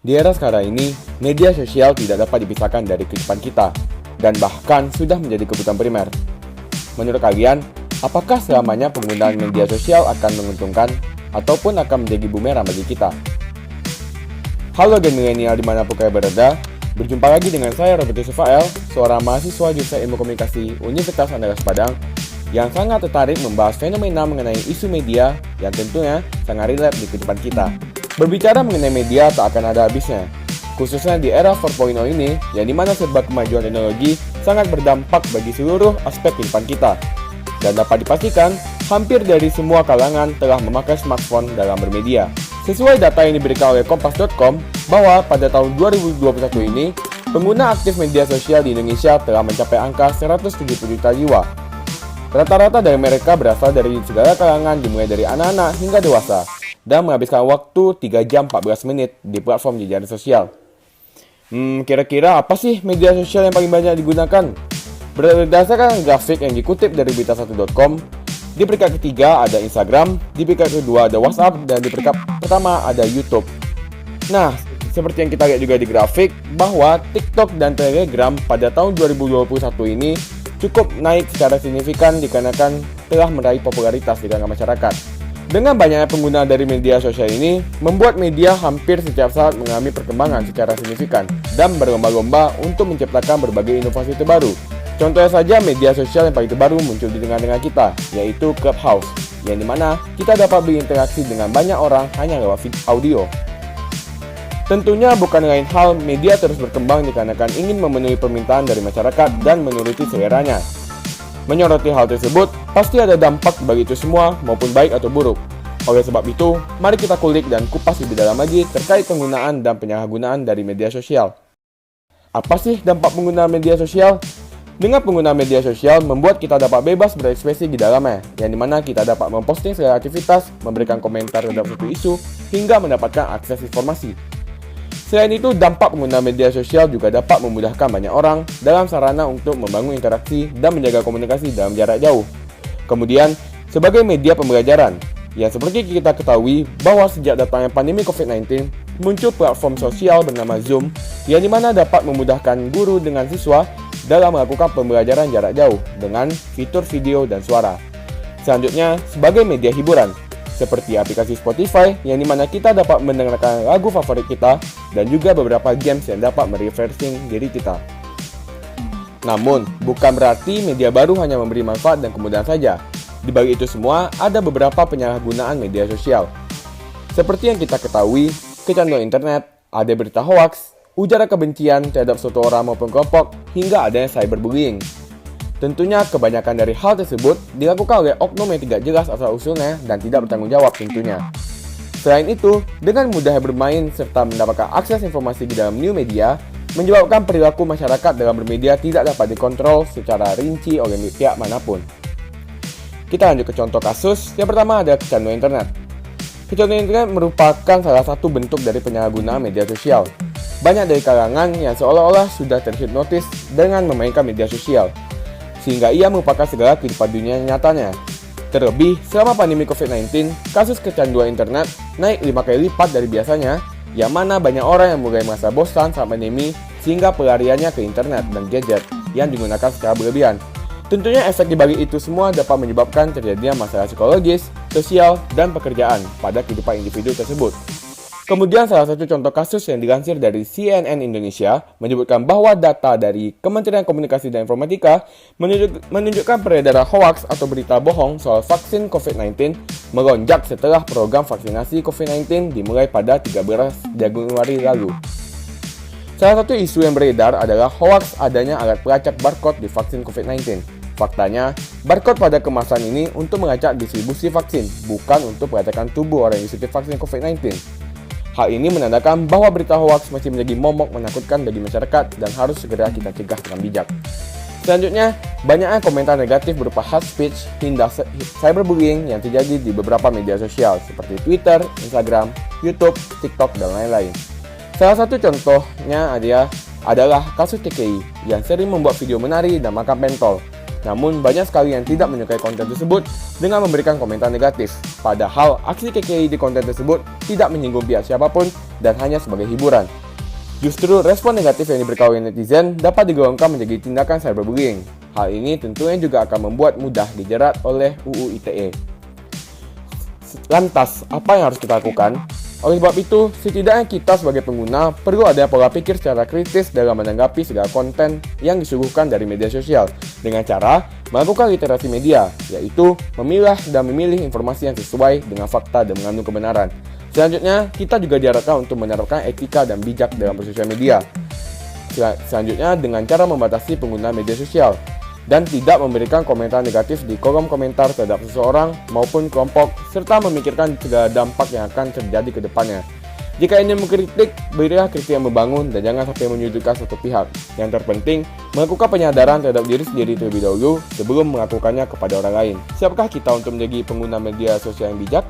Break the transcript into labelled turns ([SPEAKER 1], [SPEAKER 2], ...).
[SPEAKER 1] Di era sekarang ini, media sosial tidak dapat dipisahkan dari kehidupan kita, dan bahkan sudah menjadi kebutuhan primer. Menurut kalian, apakah selamanya penggunaan media sosial akan menguntungkan, ataupun akan menjadi bumerang bagi kita? Halo Gen Milenial dimanapun kalian berada, berjumpa lagi dengan saya Robert Yusufael, seorang mahasiswa jurusan Ilmu Komunikasi Universitas Andalas Padang, yang sangat tertarik membahas fenomena mengenai isu media yang tentunya sangat relate di kehidupan kita. Berbicara mengenai media tak akan ada habisnya, khususnya di era 4.0 ini, yang dimana serba kemajuan teknologi sangat berdampak bagi seluruh aspek kehidupan kita. Dan dapat dipastikan, hampir dari semua kalangan telah memakai smartphone dalam bermedia. Sesuai data yang diberikan oleh Kompas.com, bahwa pada tahun 2021 ini, pengguna aktif media sosial di Indonesia telah mencapai angka 170 juta jiwa. Rata-rata dari mereka berasal dari segala kalangan, dimulai dari anak-anak hingga dewasa, dan menghabiskan waktu 3 jam 14 menit di platform jejaring sosial. Kira-kira apa sih media sosial yang paling banyak digunakan? Berdasarkan grafik yang dikutip dari berita1.com, di peringkat ketiga ada Instagram, di peringkat kedua ada WhatsApp, dan di peringkat pertama ada YouTube. Nah, seperti yang kita lihat juga di grafik, bahwa TikTok dan Telegram pada tahun 2021 ini cukup naik secara signifikan dikarenakan telah meraih popularitas di kalangan masyarakat. Dengan banyaknya pengguna dari media sosial ini, membuat media hampir setiap saat mengalami perkembangan secara signifikan dan berlomba-lomba untuk menciptakan berbagai inovasi terbaru. Contohnya saja media sosial yang paling terbaru muncul di tengah-tengah kita, yaitu Clubhouse, yang dimana kita dapat berinteraksi dengan banyak orang hanya lewat audio. Tentunya bukan lain hal, media terus berkembang dikarenakan ingin memenuhi permintaan dari masyarakat dan menuruti seleranya. Menyoroti hal tersebut, pasti ada dampak bagi itu semua maupun baik atau buruk. Oleh sebab itu, mari kita kulik dan kupas lebih dalam lagi terkait penggunaan dan penyalahgunaan dari media sosial. Apa sih dampak penggunaan media sosial? Dengan penggunaan media sosial membuat kita dapat bebas berekspresi di dalamnya, yang dimana kita dapat memposting segala aktivitas, memberikan komentar terhadap suatu isu, hingga mendapatkan akses informasi. Selain itu, dampak penggunaan media sosial juga dapat memudahkan banyak orang dalam sarana untuk membangun interaksi dan menjaga komunikasi dalam jarak jauh. Kemudian, sebagai media pembelajaran, yang seperti kita ketahui bahwa sejak datangnya pandemi COVID-19, muncul platform sosial bernama Zoom, yang dimana dapat memudahkan guru dengan siswa dalam melakukan pembelajaran jarak jauh dengan fitur video dan suara. Selanjutnya, sebagai media hiburan, seperti aplikasi Spotify yang dimana kita dapat mendengarkan lagu favorit kita dan juga beberapa games yang dapat merefreshing diri kita. Namun, bukan berarti media baru hanya memberi manfaat dan kemudahan saja. Di balik itu semua, ada beberapa penyalahgunaan media sosial. Seperti yang kita ketahui, kecanduan internet, ada berita hoaks, ujaran kebencian terhadap suatu orang maupun kelompok, hingga adanya cyberbullying. Tentunya kebanyakan dari hal tersebut dilakukan oleh oknum yang tidak jelas asal-usulnya dan tidak bertanggung jawab tentunya. Selain itu, dengan mudahnya bermain serta mendapatkan akses informasi di dalam new media, menyebabkan perilaku masyarakat dalam bermedia tidak dapat dikontrol secara rinci oleh pihak manapun. Kita lanjut ke contoh kasus. Yang pertama ada kecanduan internet. Kecanduan internet merupakan salah satu bentuk dari penyalahgunaan media sosial. Banyak dari kalangan yang seolah-olah sudah terhipnotis dengan memainkan media sosial, sehingga ia melupakan segala kehidupan dunia nyatanya. Terlebih, selama pandemi COVID-19, kasus kecanduan internet naik 5 kali lipat dari biasanya, yang mana banyak orang yang mulai merasa bosan saat pandemi, sehingga pelariannya ke internet dan gadget yang digunakan secara berlebihan. Tentunya efek di balik itu semua dapat menyebabkan terjadinya masalah psikologis, sosial, dan pekerjaan pada kehidupan individu tersebut. Kemudian salah satu contoh kasus yang dilansir dari CNN Indonesia menyebutkan bahwa data dari Kementerian Komunikasi dan Informatika menunjukkan peredaran hoaks atau berita bohong soal vaksin COVID-19 melonjak setelah program vaksinasi COVID-19 dimulai pada 13 Januari lalu. Salah satu isu yang beredar adalah hoaks adanya alat pelacak barcode di vaksin COVID-19. Faktanya, barcode pada kemasan ini untuk melacak distribusi vaksin, bukan untuk pelacakan tubuh orang yang disuntik vaksin COVID-19. Hal ini menandakan bahwa berita hoaks masih menjadi momok menakutkan bagi masyarakat dan harus segera kita cegah dengan bijak. Selanjutnya, banyaknya komentar negatif berupa hate speech hingga cyberbullying yang terjadi di beberapa media sosial seperti Twitter, Instagram, YouTube, TikTok, dan lain-lain. Salah satu contohnya adalah kasus TKI yang sering membuat video menari dan makan pentol. Namun banyak sekali yang tidak menyukai konten tersebut dengan memberikan komentar negatif. Padahal aksi KKI di konten tersebut tidak menyinggung pihak siapapun dan hanya sebagai hiburan. Justru respon negatif yang diberikan oleh netizen dapat digolongkan menjadi tindakan cyberbullying. Hal ini tentunya juga akan membuat mudah dijerat oleh UU ITE. Lantas, apa yang harus kita lakukan? Oleh sebab itu, setidaknya kita sebagai pengguna perlu ada pola pikir secara kritis dalam menanggapi segala konten yang disuguhkan dari media sosial dengan cara melakukan literasi media, yaitu memilah dan memilih informasi yang sesuai dengan fakta dan mengandung kebenaran. Selanjutnya, kita juga diharapkan untuk menerapkan etika dan bijak dalam bersosial media. Selanjutnya, dengan cara membatasi penggunaan media sosial dan tidak memberikan komentar negatif di kolom komentar terhadap seseorang maupun kelompok, serta memikirkan segala dampak yang akan terjadi ke depannya. Jika ingin mengkritik, berilah kritik yang membangun dan jangan sampai menyudutkan satu pihak. Yang terpenting, melakukan penyadaran terhadap diri sendiri terlebih dahulu sebelum melakukannya kepada orang lain. Siapakah kita untuk menjadi pengguna media sosial yang bijak?